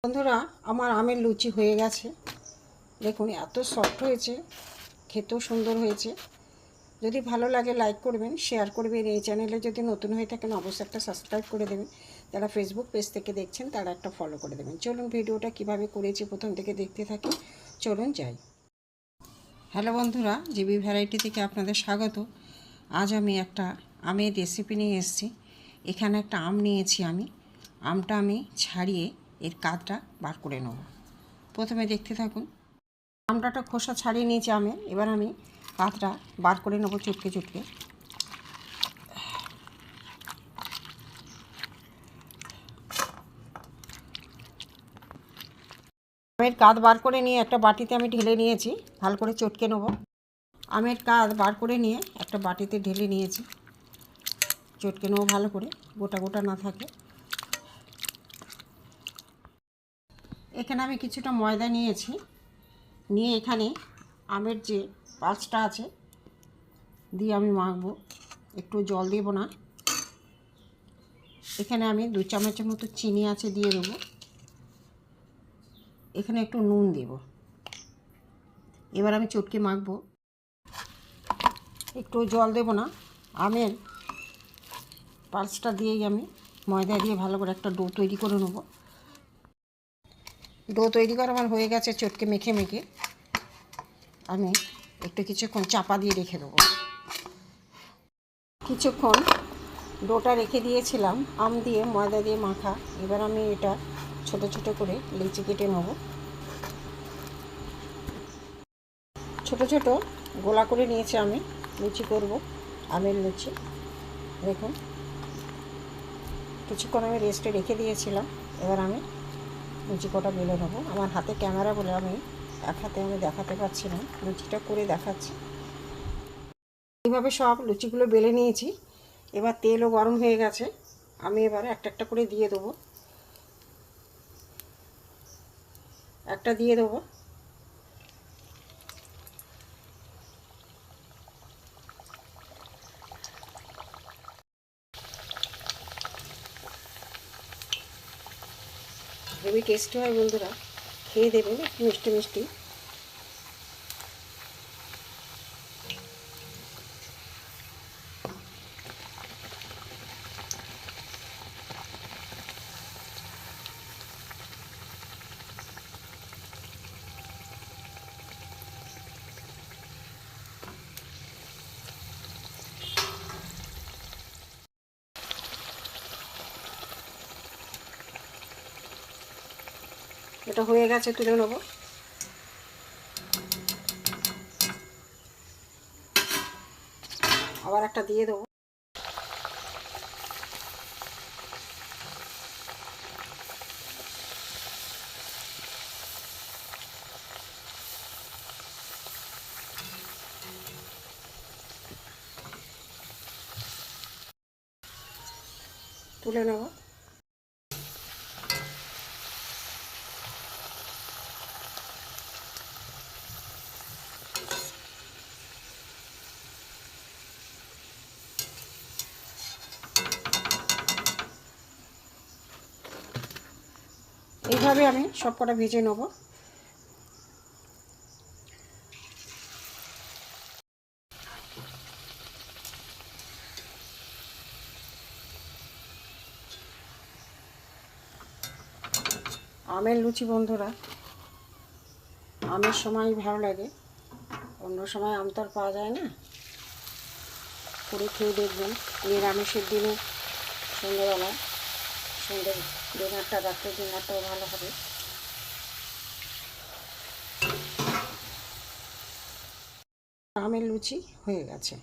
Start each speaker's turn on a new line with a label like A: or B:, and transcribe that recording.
A: বন্ধুরা, আমার আমের লুচি হয়ে গেছে। দেখুন এত সফট হয়েছে, খেতেও সুন্দর হয়েছে। যদি ভালো লাগে লাইক করবেন, শেয়ার করবেন। এই চ্যানেলে যদি নতুন হয়ে থাকেন অবশ্যই একটা সাবস্ক্রাইব করে দেবেন। যারা ফেসবুক পেজ থেকে দেখছেন তারা একটা ফলো করে দেবেন। চলুন ভিডিওটা কিভাবে করেছি প্রথম থেকে দেখতে থাকি। চলুন যাই। হ্যালো বন্ধুরা, জিবি ভ্যারাইটি থেকে আপনাদের স্বাগত। আজ আমি একটা আমের রেসিপি নিয়ে এসেছি। এখানে একটা আম নিয়েছি আমটা আমি ছাড়িয়ে এর কাদটা বার করে নেব। প্রথমে দেখতে থাকুন। আমটাটা খোসা ছাড়িয়ে নিয়েছি এবার আমি কাদটা বার করে নেব চটকে চটকে। আমের কাদ বার করে নিয়ে একটা বাটিতে আমি ঢেলে নিয়েছি, ভালো করে চটকে নেব। আমের কাদ বার করে নিয়ে একটা বাটিতে ঢেলে নিয়েছি, চটকে নেব ভালো করে, গোটা গোটা না থাকে। এখানে আমি কিছুটা ময়দা নিয়েছি, নিয়ে এখানে আমের যে পাল্পটা আছে দিয়ে আমি মাখবো। একটু জল দেব না। এখানে আমি 2 চামচের মতো চিনি আছে দিয়ে দেবো। এখানে একটু নুন দেব। এবার আমি চটকে মাখবো। একটু জল দেব না। আমের পাল্পটা দিয়েই আমি ময়দা দিয়ে ভালো করে একটা ডো তৈরি করে নেব। ডো তৈরি করা আমার হয়ে গেছে। চটকে মেখে মেখে আমি একটু কিছুক্ষণ চাপা দিয়ে রেখে দেবো। কিছুক্ষণ ডোটা রেখে দিয়েছিলাম আম দিয়ে ময়দা দিয়ে মাখা। এবার আমি এটা ছোট ছোট করে লিচি কেটে নেব। ছোট ছোট গোলা করে নিয়েছি আমি, লুচি করব, আমের লুচি। দেখুন কিছুক্ষণ আমি রেস্টে রেখে দিয়েছিলাম। এবার আমি লুচি কটা বেলে নেবো। আমার হাতে ক্যামেরা বলে আমি এক হাতে আমি দেখাতে পারছি না, লুচিটা করে দেখাচ্ছি। এইভাবে সব লুচিগুলো বেলে নিয়েছি। এবার তেলও গরম হয়ে গেছে, আমি এবার একটা একটা করে দিয়ে দেবো। একটা দিয়ে দেবো। হেভি টেস্টি হয় বন্ধুরা, খেয়ে দেবেন, একটু মিষ্টি মিষ্টি। এটা হয়ে গেছে, তুলে নেব। আবার একটা দিয়ে দেবো। তুলে নেব। এইভাবে আমি সব কটা ভেজে নেব। আমের লুচি বন্ধুরা, আমের সময় ভালো লাগে, অন্য সময় আম তো আর পাওয়া যায় না। করে খেয়ে দেখবেন। নিরামিষের দিনে সন্ধ্যেবেলা, সন্ধ্যে ডিনারটা, রাত্রের ডিনারটাও ভালো হবে। আমের লুচি হয়ে গেছে।